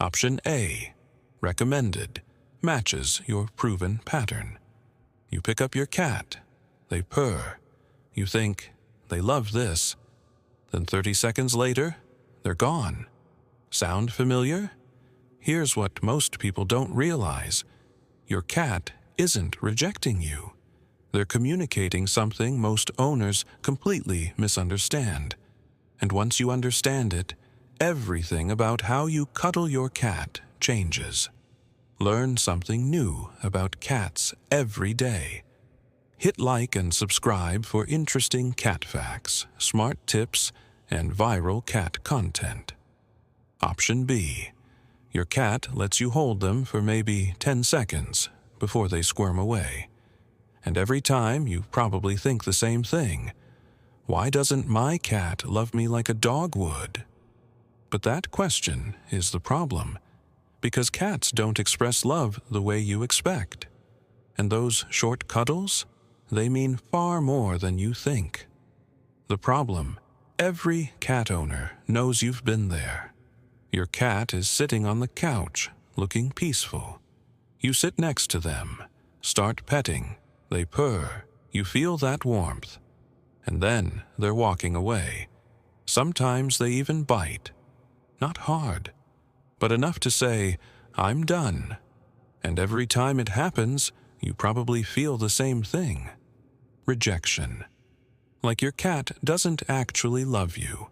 Option A, recommended, matches your proven pattern. You pick up your cat, they purr. You think, they love this. Then 30 seconds later, they're gone. Sound familiar? Here's what most people don't realize. Your cat isn't rejecting you. They're communicating something most owners completely misunderstand. And once you understand it, everything about how you cuddle your cat changes. Learn something new about cats every day. Hit like and subscribe for interesting cat facts, smart tips, and viral cat content. Option B. Your cat lets you hold them for maybe 10 seconds before they squirm away. And every time you probably think the same thing. Why doesn't my cat love me like a dog would? But that question is the problem, because cats don't express love the way you expect. And those short cuddles, they mean far more than you think. The problem, every cat owner knows you've been there. Your cat is sitting on the couch, looking peaceful. You sit next to them, start petting, they purr, you feel that warmth. And then they're walking away. Sometimes they even bite. Not hard, but enough to say, "I'm done." And every time it happens, you probably feel the same thing. Rejection. Like your cat doesn't actually love you.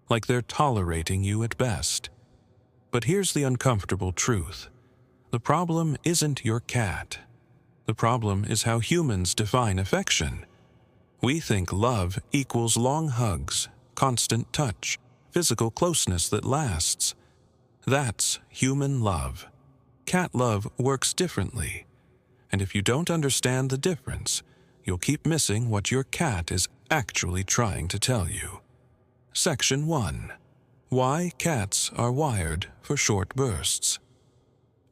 Like they're tolerating you at best. But here's the uncomfortable truth. The problem isn't your cat. The problem is how humans define affection. We think love equals long hugs, constant touch, physical closeness that lasts. That's human love. Cat love works differently. And if you don't understand the difference, you'll keep missing what your cat is actually trying to tell you. Section 1. Why cats are wired for short bursts.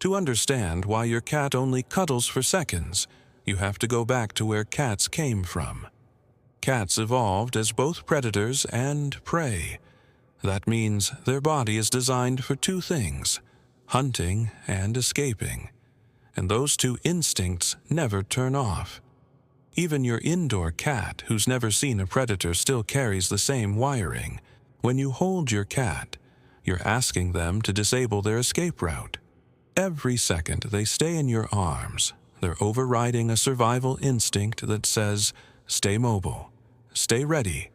To understand why your cat only cuddles for seconds, you have to go back to where cats came from. Cats evolved as both predators and prey. That means their body is designed for two things, hunting and escaping. And those two instincts never turn off. Even your indoor cat, who's never seen a predator, still carries the same wiring. When you hold your cat, you're asking them to disable their escape route. Every second they stay in your arms, they're overriding a survival instinct that says, stay mobile, stay ready,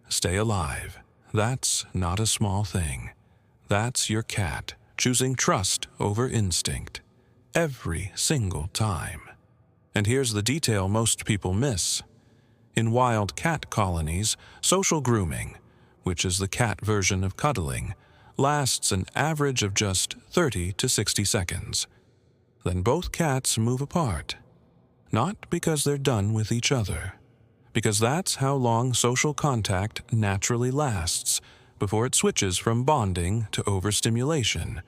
stay alive. That's not a small thing. That's your cat choosing trust over instinct. Every single time. And here's the detail most people miss. In wild cat colonies, social grooming, which is the cat version of cuddling, lasts an average of just 30 to 60 seconds. Then both cats move apart. Not because they're done with each other, because that's how long social contact naturally lasts before it switches from bonding to overstimulation.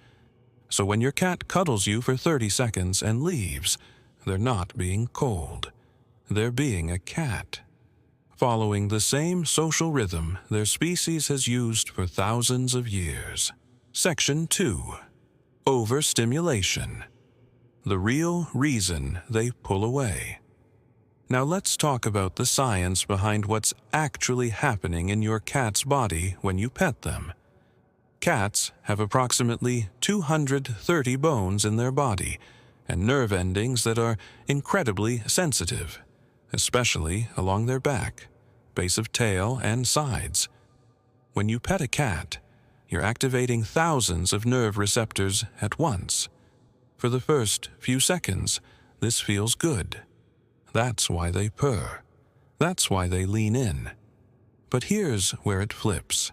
So when your cat cuddles you for 30 seconds and leaves, they're not being cold. They're being a cat. Following the same social rhythm their species has used for thousands of years. Section 2. Overstimulation. The real reason they pull away. Now let's talk about the science behind what's actually happening in your cat's body when you pet them. Cats have approximately 230 bones in their body and nerve endings that are incredibly sensitive, especially along their back, base of tail, and sides. When you pet a cat, you're activating thousands of nerve receptors at once. For the first few seconds, this feels good. That's why they purr. That's why they lean in. But here's where it flips.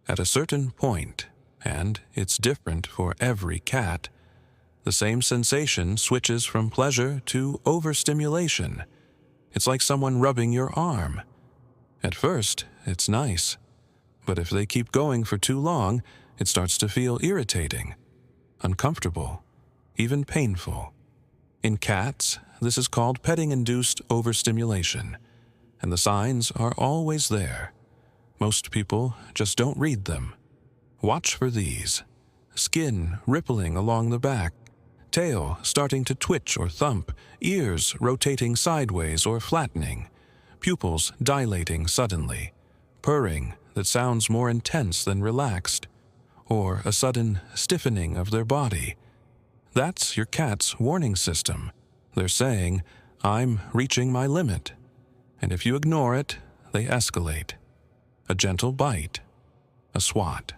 At a certain point, and it's different for every cat, the same sensation switches from pleasure to overstimulation. It's like someone rubbing your arm. At first, it's nice. But if they keep going for too long, it starts to feel irritating, uncomfortable, even painful. In cats, this is called petting-induced overstimulation, and the signs are always there. Most people just don't read them. Watch for these. skin rippling along the back, tail starting to twitch or thump, ears rotating sideways or flattening, pupils dilating suddenly, purring that sounds more intense than relaxed, or a sudden stiffening of their body. That's your cat's warning system. They're saying, "I'm reaching my limit." And if you ignore it, they escalate. A gentle bite, a swat,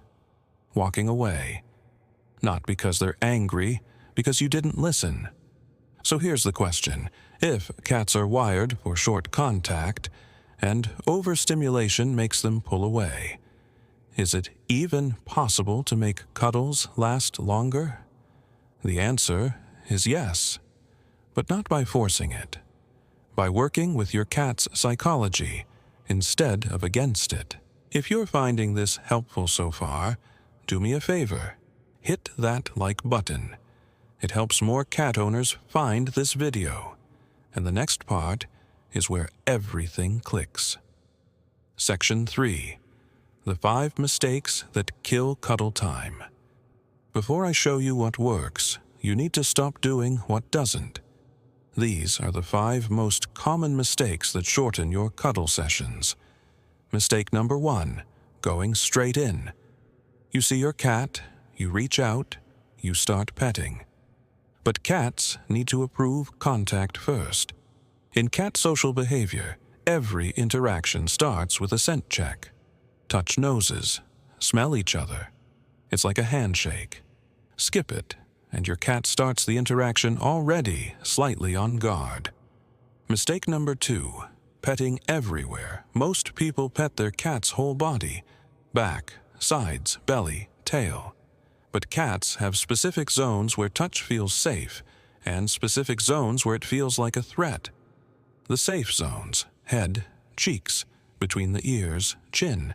walking away. Not because they're angry, because you didn't listen. So here's the question. If cats are wired for short contact, and overstimulation makes them pull away, is it even possible to make cuddles last longer? The answer is yes, but not by forcing it. By working with your cat's psychology instead of against it. If you're finding this helpful so far, do me a favor. Hit that like button. It helps more cat owners find this video. And the next part is where everything clicks. Section 3. The 5 mistakes that kill cuddle time. Before I show you what works, you need to stop doing what doesn't. These are the 5 most common mistakes that shorten your cuddle sessions. Mistake number 1, going straight in. You see your cat, you reach out, you start petting. But cats need to approve contact first. In cat social behavior, every interaction starts with a scent check. Touch noses, smell each other. It's like a handshake. Skip it, and your cat starts the interaction already slightly on guard. Mistake number 2, petting everywhere. Most people pet their cat's whole body, back, sides, belly, tail. But cats have specific zones where touch feels safe, and specific zones where it feels like a threat. The safe zones, head, cheeks, between the ears, chin.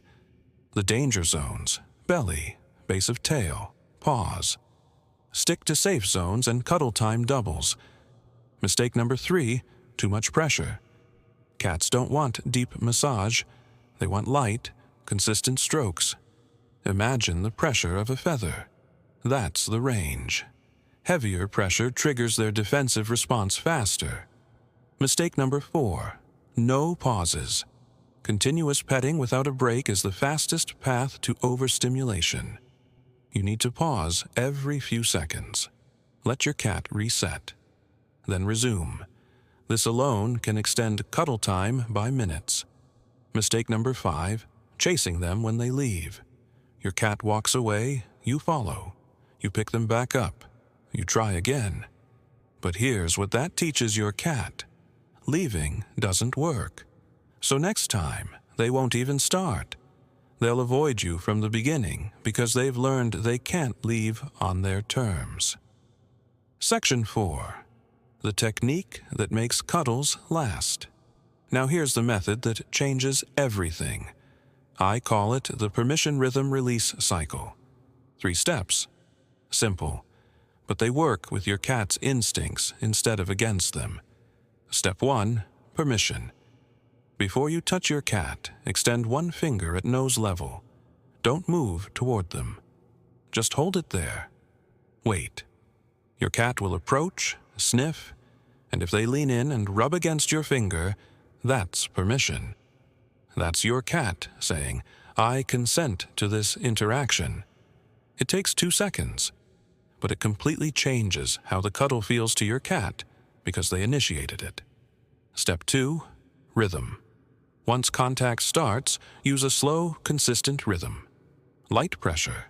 The danger zones, belly, base of tail, paws. Stick to safe zones and cuddle time doubles. Mistake number 3, too much pressure. Cats don't want deep massage. They want light, consistent strokes. Imagine the pressure of a feather. That's the range. Heavier pressure triggers their defensive response faster. Mistake number 4, no pauses. Continuous petting without a break is the fastest path to overstimulation. You need to pause every few seconds. Let your cat reset. Then resume. This alone can extend cuddle time by minutes. Mistake number 5, chasing them when they leave. Your cat walks away, you follow. You pick them back up. You try again. But here's what that teaches your cat. Leaving doesn't work. So next time, they won't even start. They'll avoid you from the beginning because they've learned they can't leave on their terms. Section 4. The technique that makes cuddles last. Now here's the method that changes everything. I call it the permission rhythm release cycle. 3 steps. Simple, but they work with your cat's instincts instead of against them. Step 1, permission. Before you touch your cat, extend one finger at nose level. Don't move toward them. Just hold it there. Wait. Your cat will approach, sniff, and if they lean in and rub against your finger, that's permission. That's your cat saying, "I consent to this interaction." It takes 2 seconds, but it completely changes how the cuddle feels to your cat because they initiated it. Step 2, rhythm. Once contact starts, use a slow, consistent rhythm. Light pressure.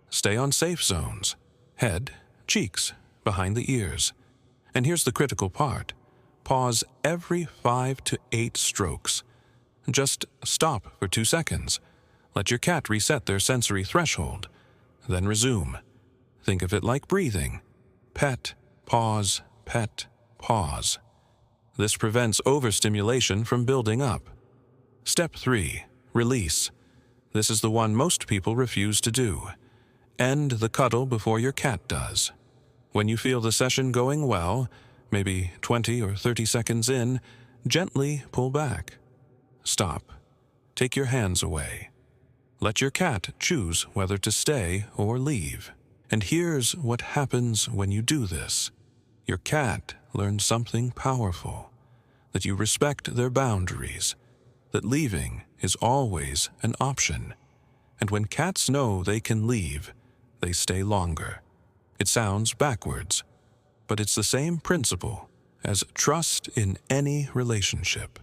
Stay on safe zones. Head, cheeks, behind the ears. And here's the critical part. Pause every 5 to 8 strokes. Just stop for 2 seconds. Let your cat reset their sensory threshold. Then resume. Think of it like breathing. Pet, pause, pet, pause. This prevents overstimulation from building up. Step 3, release. This is the one most people refuse to do. End the cuddle before your cat does. When you feel the session going well, maybe 20 or 30 seconds in, gently pull back. Stop. Take your hands away. Let your cat choose whether to stay or leave. And here's what happens when you do this. Your cat learns something powerful, that you respect their boundaries, that leaving is always an option. And when cats know they can leave, they stay longer. It sounds backwards, but it's the same principle as trust in any relationship.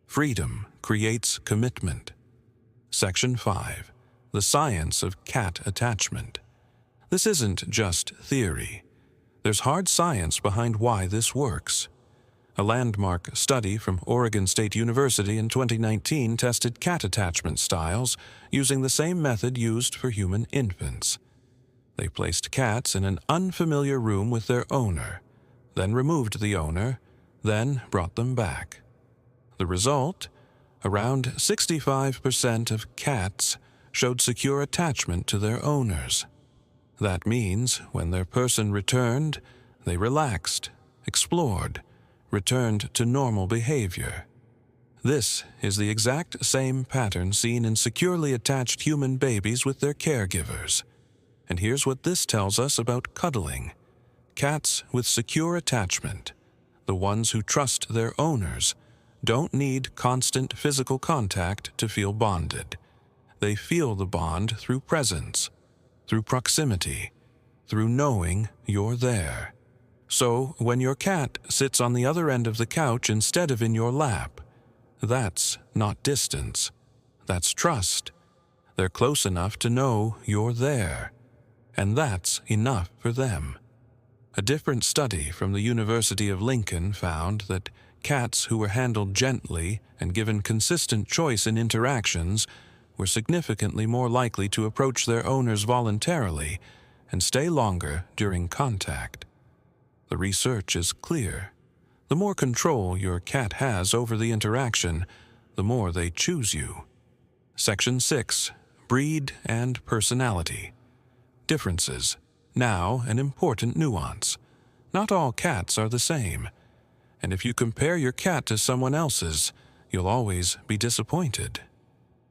Freedom creates commitment. Section 5. The science of cat attachment. This isn't just theory. There's hard science behind why this works. A landmark study from Oregon State University in 2019 tested cat attachment styles using the same method used for human infants. They placed cats in an unfamiliar room with their owner, then removed the owner, then brought them back. The result? Around 65% of cats showed secure attachment to their owners. That means when their person returned, they relaxed, explored, returned to normal behavior. This is the exact same pattern seen in securely attached human babies with their caregivers. And here's what this tells us about cuddling. Cats with secure attachment, the ones who trust their owners, don't need constant physical contact to feel bonded. They feel the bond through presence, through proximity, through knowing you're there. So when your cat sits on the other end of the couch instead of in your lap, that's not distance. That's trust. They're close enough to know you're there, and that's enough for them. A different study from the University of Lincoln found that cats who were handled gently and given consistent choice in interactions were significantly more likely to approach their owners voluntarily and stay longer during contact. The research is clear. The more control your cat has over the interaction, the more they choose you. Section 6. Breed and personality. Differences. Now, an important nuance. Not all cats are the same. And if you compare your cat to someone else's, you'll always be disappointed.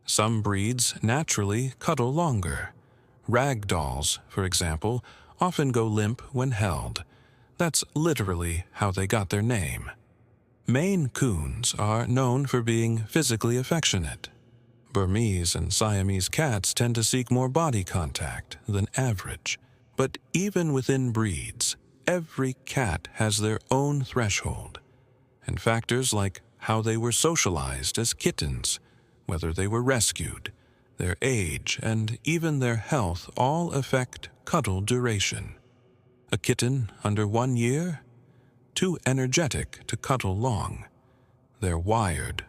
Some breeds naturally cuddle longer. Rag dolls, for example, often go limp when held. That's literally how they got their name. Maine Coons are known for being physically affectionate. Burmese and Siamese cats tend to seek more body contact than average. But even within breeds, every cat has their own threshold. And factors like how they were socialized as kittens, whether they were rescued, their age, and even their health all affect cuddle duration. A kitten under 1 year? Too energetic to cuddle long. They're wired